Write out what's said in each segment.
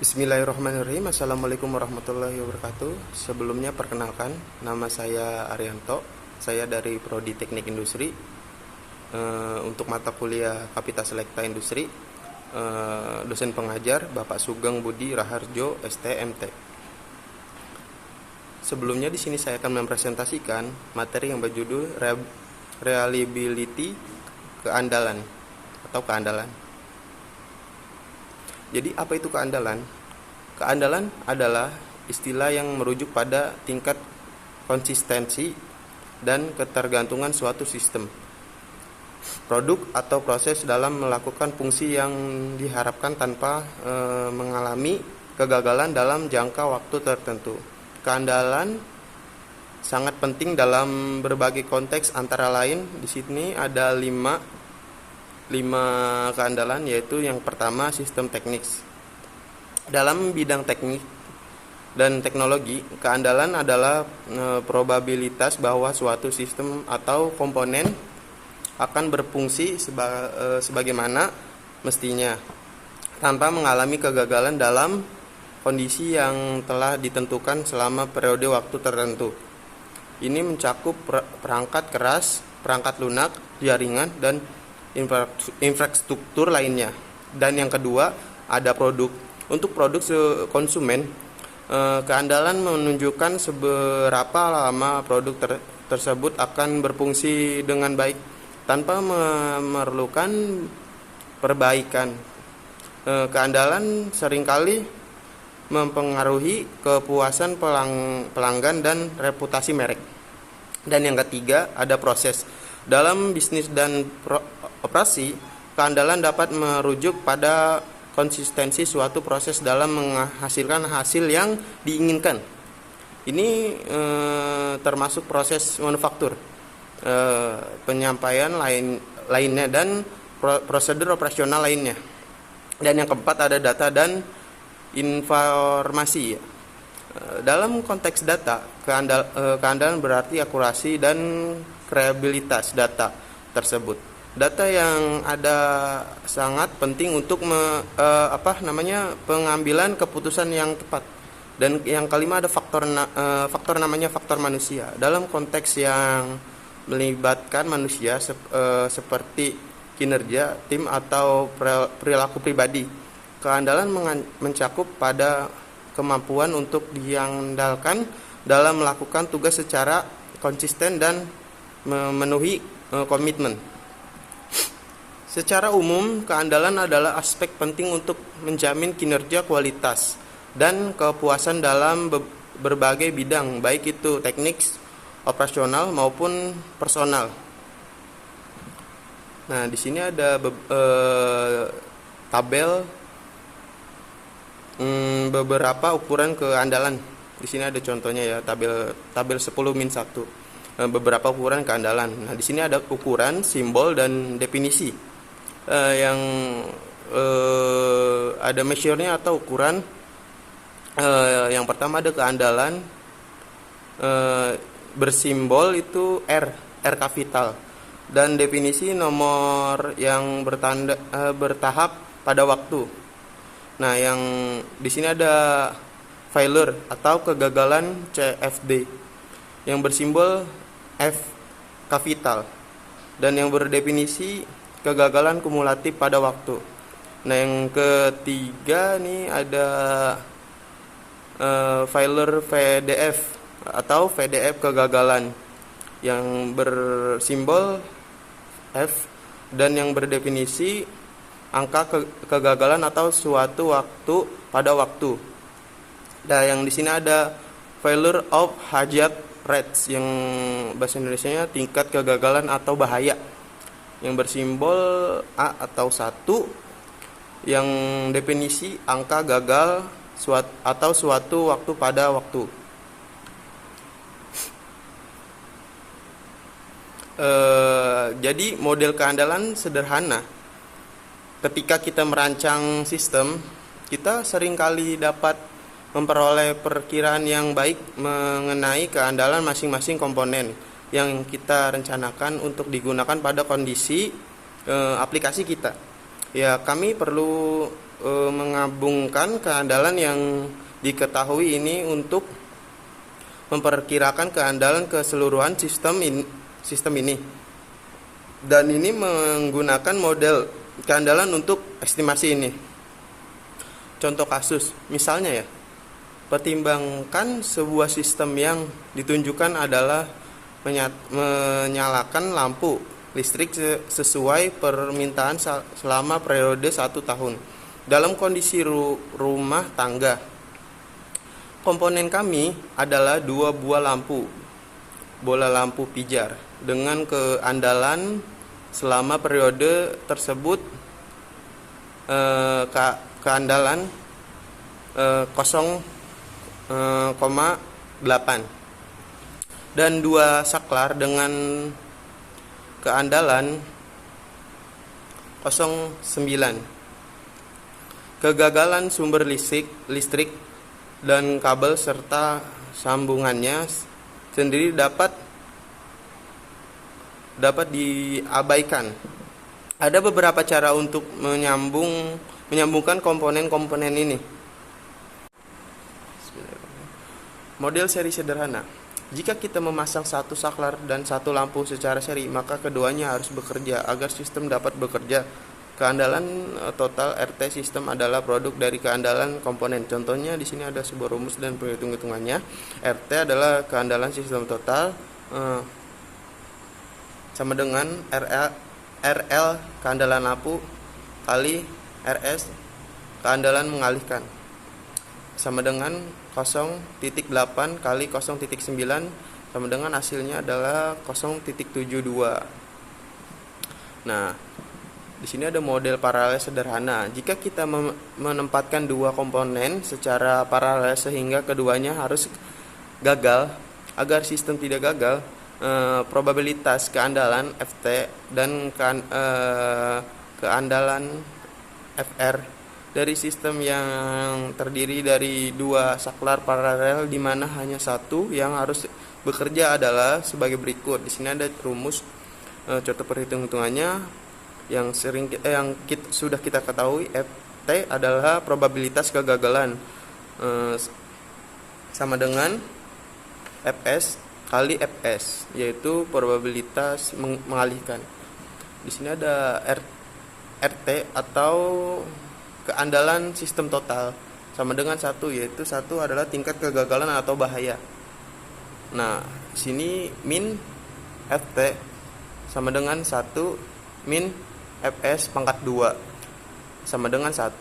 Bismillahirrahmanirrahim. Assalamualaikum warahmatullahi wabarakatuh. Sebelumnya perkenalkan, nama saya Arianto. Saya dari Prodi Teknik Industri. Untuk mata kuliah Kapita Selekta Industri, dosen pengajar Bapak Sugeng Budi Raharjo STMT. Sebelumnya di sini saya akan mempresentasikan materi yang berjudul Reliability Keandalan atau keandalan. Jadi apa itu keandalan? Keandalan adalah istilah yang merujuk pada tingkat konsistensi dan ketergantungan suatu sistem, produk atau proses dalam melakukan fungsi yang diharapkan tanpa mengalami kegagalan dalam jangka waktu tertentu. Keandalan sangat penting dalam berbagai konteks, antara lain di sini ada 5 keandalan, yaitu yang pertama sistem teknis. Dalam bidang teknik dan teknologi, keandalan adalah probabilitas bahwa suatu sistem atau komponen akan berfungsi sebagaimana mestinya tanpa mengalami kegagalan dalam kondisi yang telah ditentukan selama periode waktu tertentu. Ini mencakup perangkat keras, perangkat lunak, jaringan, dan infrastruktur lainnya. Dan yang kedua ada produk. Untuk produk konsumen, keandalan menunjukkan seberapa lama produk tersebut akan berfungsi dengan baik tanpa memerlukan perbaikan. Keandalan seringkali mempengaruhi kepuasan pelanggan dan reputasi merek. Dan yang ketiga ada proses. Dalam bisnis dan operasi, keandalan dapat merujuk pada konsistensi suatu proses dalam menghasilkan hasil yang diinginkan. Ini termasuk proses manufaktur, penyampaian lainnya, dan prosedur operasional lainnya. Dan yang keempat ada data dan informasi. Dalam konteks data, keandalan berarti akurasi dan reliabilitas data tersebut. Data yang ada sangat penting untuk pengambilan keputusan yang tepat. Dan yang kelima ada faktor namanya faktor manusia. Dalam konteks yang melibatkan manusia seperti kinerja tim atau perilaku pribadi, keandalan mencakup pada kemampuan untuk diandalkan dalam melakukan tugas secara konsisten dan memenuhi komitmen. Secara umum, keandalan adalah aspek penting untuk menjamin kinerja, kualitas, dan kepuasan dalam berbagai bidang, baik itu teknik, operasional maupun personal. Nah, di sini ada tabel beberapa ukuran keandalan. Di sini ada contohnya ya, tabel 10-1. Beberapa ukuran keandalan. Nah, di sini ada ukuran, simbol, dan definisi. Yang ada measure-nya atau ukuran. Yang pertama ada keandalan bersimbol itu R kapital, dan definisi nomor yang bertahap pada waktu. Nah, yang di sini ada failure atau kegagalan CFD yang bersimbol F kapital, dan yang berdefinisi kegagalan kumulatif pada waktu. Nah, yang ketiga nih ada failure VDF atau VDF kegagalan yang bersimbol F, dan yang berdefinisi angka kegagalan atau suatu waktu pada waktu. Nah, yang di sini ada failure of hazard rates yang bahasa Indonesianya tingkat kegagalan atau bahaya, yang bersimbol A atau 1, yang definisi angka gagal atau suatu waktu pada waktu. Jadi model keandalan sederhana. Ketika kita merancang sistem, kita seringkali dapat memperoleh perkiraan yang baik mengenai keandalan masing-masing komponen yang kita rencanakan untuk digunakan pada kondisi aplikasi kita. Ya, kami perlu menggabungkan keandalan yang diketahui ini untuk memperkirakan keandalan keseluruhan sistem ini. Dan ini menggunakan model keandalan untuk estimasi ini. Contoh kasus, misalnya ya, pertimbangkan sebuah sistem yang ditunjukkan adalah menyalakan lampu listrik sesuai permintaan selama periode 1 tahun dalam kondisi rumah tangga. Komponen kami adalah 2 buah lampu bola lampu pijar dengan keandalan selama periode tersebut keandalan 0,8 dan 2 saklar dengan keandalan 0,9. Kegagalan sumber listrik dan kabel serta sambungannya sendiri dapat diabaikan. Ada beberapa cara untuk menyambungkan komponen-komponen ini. Model seri sederhana. Jika kita memasang 1 saklar dan 1 lampu secara seri, maka keduanya harus bekerja agar sistem dapat bekerja. Keandalan total RT sistem adalah produk dari keandalan komponen. Contohnya di sini ada sebuah rumus dan perhitung-hitungannya. RT adalah keandalan sistem total sama dengan RL keandalan lampu kali RS keandalan mengalihkan sama dengan 0,8 kali 0,9 sama dengan hasilnya adalah 0,72. Nah, di sini ada model paralel sederhana. Jika kita menempatkan 2 komponen secara paralel sehingga keduanya harus gagal, agar sistem tidak gagal, probabilitas keandalan FT dan keandalan FR dari sistem yang terdiri dari 2 saklar paralel di mana hanya satu yang harus bekerja adalah sebagai berikut. Di sini ada rumus contoh perhitung-hitungannya yang sudah kita ketahui. FT adalah probabilitas kegagalan sama dengan Fs kali Fs, yaitu probabilitas mengalihkan. Di sini ada RT atau keandalan sistem total sama dengan 1, yaitu 1 adalah tingkat kegagalan atau bahaya. Nah, di sini min FT sama dengan 1 min Fs pangkat 2 sama dengan 1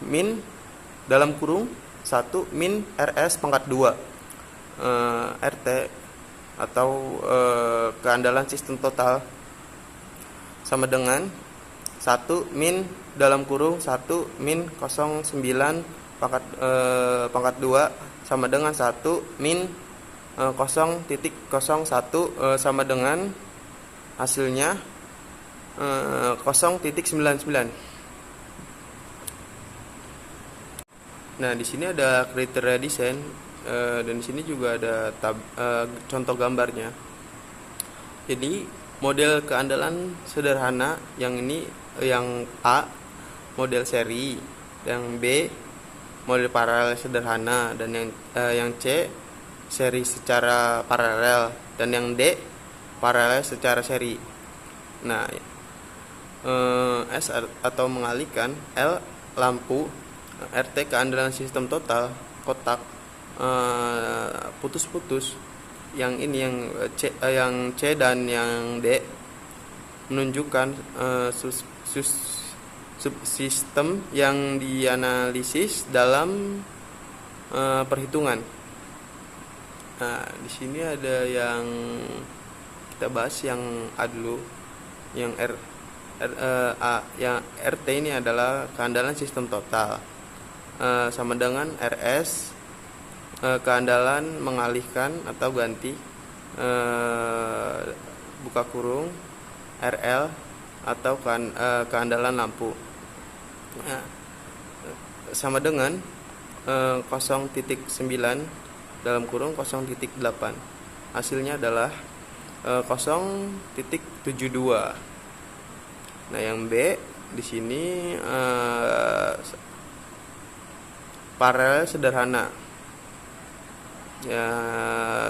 min dalam kurung 1 min RS pangkat 2. RT atau keandalan sistem total sama dengan 1 min dalam kurung 1 min 0,9 pangkat 2 sama dengan 1 min 0,01 sama dengan hasilnya 0,99. Nah, di sini ada kriteria desain dan di sini juga ada contoh gambarnya. Jadi model keandalan sederhana yang ini, yang A model seri, yang B model paralel sederhana, dan yang C seri secara paralel, dan yang D paralel secara seri. Nah, S atau mengalihkan, L lampu, RT keandalan sistem total kotak putus-putus. Yang ini yang C dan yang D menunjukkan subsistem yang dianalisis dalam perhitungan. Nah, di sini ada yang kita bahas yang A dulu, yang yang RT ini adalah keandalan sistem total sama dengan RS keandalan mengalihkan atau ganti buka kurung RL atau keandalan lampu sama dengan 0,9 dalam kurung 0,8. Hasilnya adalah 0,72. Nah, yang B di sini paralel sederhana. Ya,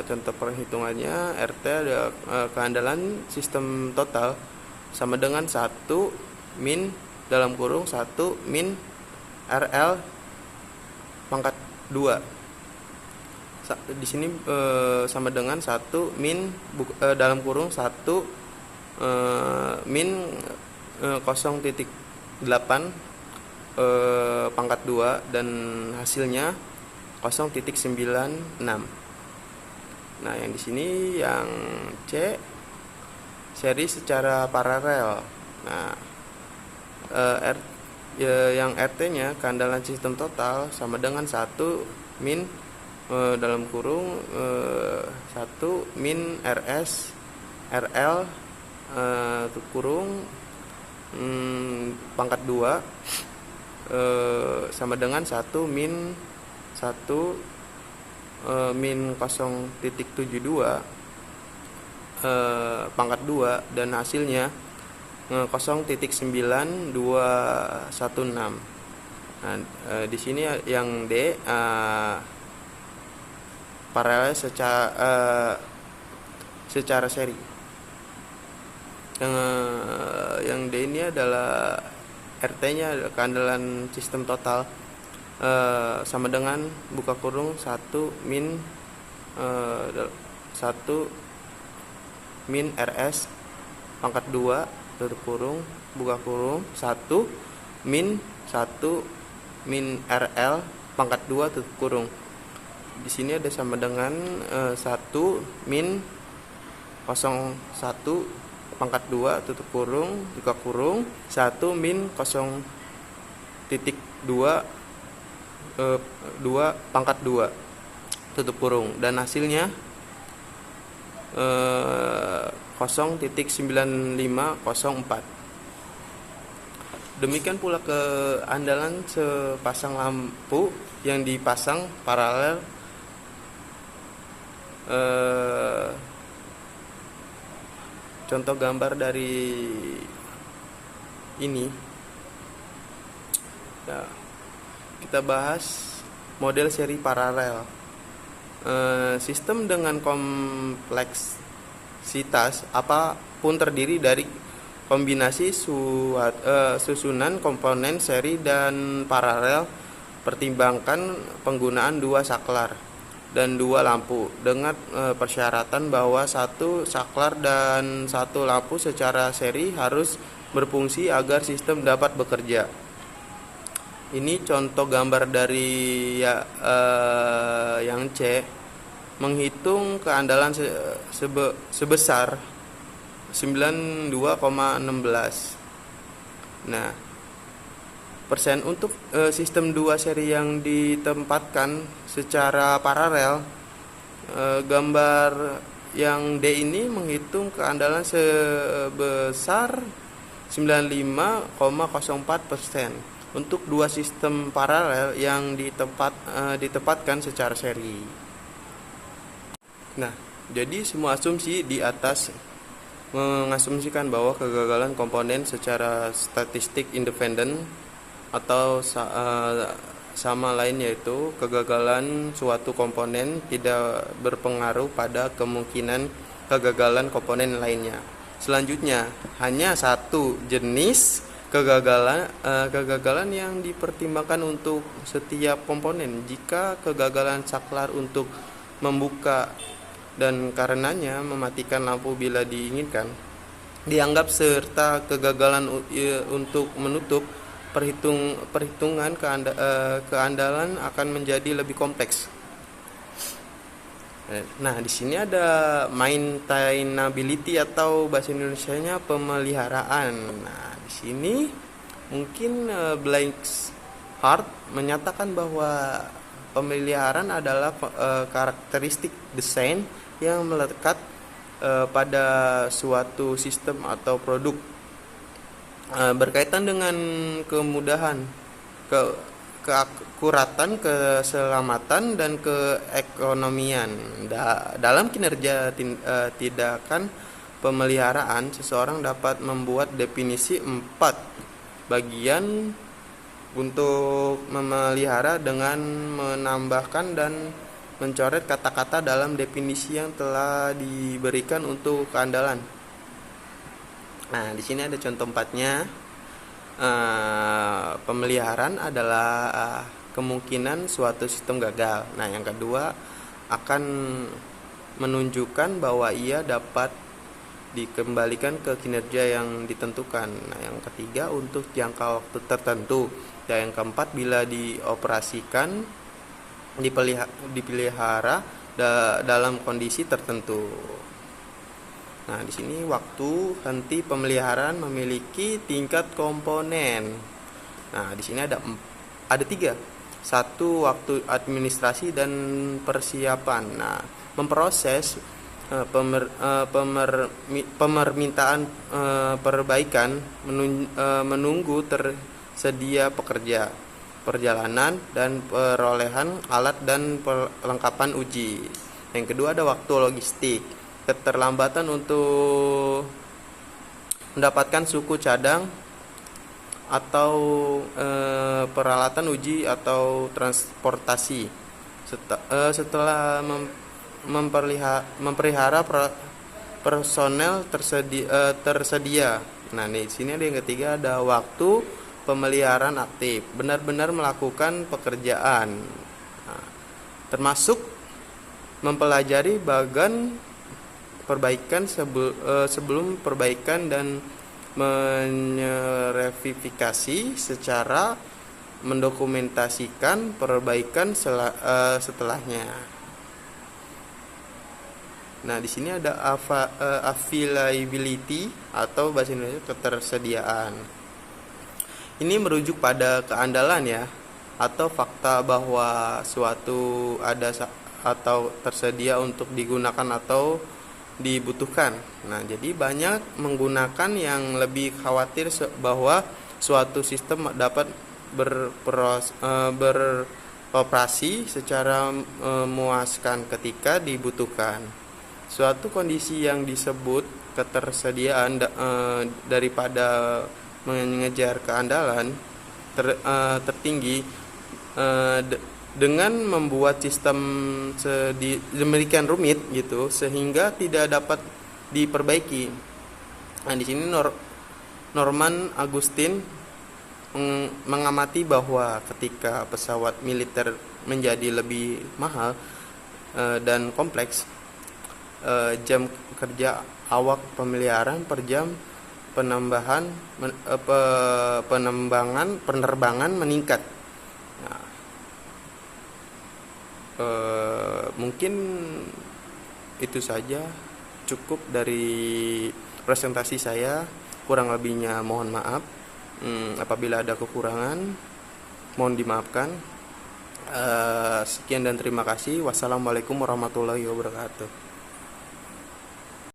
contoh perhitungannya RT ada keandalan sistem total sama dengan 1 min dalam kurung 1 min RL pangkat 2. Di sini sama dengan 1 min dalam kurung 1 min 0,8 pangkat 2 dan hasilnya 0,96. Nah, yang di sini yang C seri secara paralel. Nah, yang RT-nya keandalan sistem total sama dengan 1 min dalam kurung 1 min RS RL kurung pangkat 2 sama dengan 1 min 0,72 pangkat 2 dan hasilnya 0,9216. Nah, di sini yang D paralel secara seri. Yang D ini adalah RT-nya keandalan sistem total sama dengan buka kurung 1 min 1 min RS pangkat 2 tutup kurung buka kurung 1 min RL pangkat 2 tutup kurung. Di sini ada sama dengan 1 min 01 pangkat 2 tutup kurung buka kurung 1 min 0,2 pangkat 2 tutup kurung dan hasilnya 0,9504. Demikian pula keandalan sepasang lampu yang dipasang paralel contoh gambar dari ini. Nah, kita bahas model seri paralel. Sistem dengan kompleksitas apapun terdiri dari kombinasi susunan komponen seri dan paralel. Pertimbangkan penggunaan 2 saklar dan 2 lampu dengan persyaratan bahwa 1 saklar dan 1 lampu secara seri harus berfungsi agar sistem dapat bekerja. Ini contoh gambar dari yang C menghitung keandalan sebesar 92,16. Nah, persen untuk sistem 2 seri yang ditempatkan secara paralel. Gambar yang D ini menghitung keandalan sebesar 95,04% untuk 2 sistem paralel yang ditempatkan secara seri. Nah, jadi semua asumsi di atas mengasumsikan bahwa kegagalan komponen secara statistik independen atau sama lain, yaitu kegagalan suatu komponen tidak berpengaruh pada kemungkinan kegagalan komponen lainnya. Selanjutnya, hanya satu jenis kegagalan yang dipertimbangkan untuk setiap komponen. Jika kegagalan saklar untuk membuka dan karenanya mematikan lampu bila diinginkan dianggap, serta kegagalan untuk menutup, perhitungan keandalan akan menjadi lebih kompleks. Nah, di sini ada maintainability atau bahasa Indonesianya pemeliharaan. Nah, di sini mungkin Blanchard menyatakan bahwa pemeliharaan adalah karakteristik desain yang melekat pada suatu sistem atau produk, berkaitan dengan kemudahan, keakuratan, keselamatan, dan keekonomian. Dalam kinerja tindakan pemeliharaan, seseorang dapat membuat definisi 4 bagian untuk memelihara dengan menambahkan dan mencoret kata-kata dalam definisi yang telah diberikan untuk keandalan. Nah, di sini ada contoh empatnya. Pemeliharaan adalah kemungkinan suatu sistem gagal. Nah, yang kedua akan menunjukkan bahwa ia dapat dikembalikan ke kinerja yang ditentukan. Nah, yang ketiga untuk jangka waktu tertentu. Dan yang keempat bila dioperasikan dipelihara dalam kondisi tertentu. Nah, di sini waktu henti pemeliharaan memiliki tingkat komponen. Nah, di sini ada tiga. Satu, waktu administrasi dan persiapan. Nah, memproses pemermintaan perbaikan, menunggu tersedia pekerja, perjalanan dan perolehan alat dan perlengkapan uji. Yang kedua ada waktu logistik, keterlambatan untuk mendapatkan suku cadang atau peralatan uji atau transportasi setelah memelihara personel tersedia. Nah, di sini ada yang ketiga, ada waktu pemeliharaan aktif, benar-benar melakukan pekerjaan, nah, termasuk mempelajari bagian perbaikan sebelum perbaikan dan menyerifikasi secara mendokumentasikan perbaikan setelahnya. Nah, di sini ada availability atau bahasa Indonesia ketersediaan. Ini merujuk pada keandalan ya, atau fakta bahwa suatu ada atau tersedia untuk digunakan atau dibutuhkan. Nah, jadi banyak menggunakan yang lebih khawatir bahwa suatu sistem dapat beroperasi secara memuaskan ketika dibutuhkan. Suatu kondisi yang disebut ketersediaan daripada mengejar keandalan tertinggi dengan membuat sistem sedemikian rumit gitu sehingga tidak dapat diperbaiki. Nah, di sini Norman Agustin mengamati bahwa ketika pesawat militer menjadi lebih mahal dan kompleks, jam kerja awak pemeliharaan per jam penerbangan meningkat. Nah, mungkin itu saja, cukup dari presentasi saya. Kurang lebihnya mohon maaf. Apabila ada kekurangan mohon dimaafkan. Sekian dan terima kasih. Wassalamualaikum warahmatullahi wabarakatuh.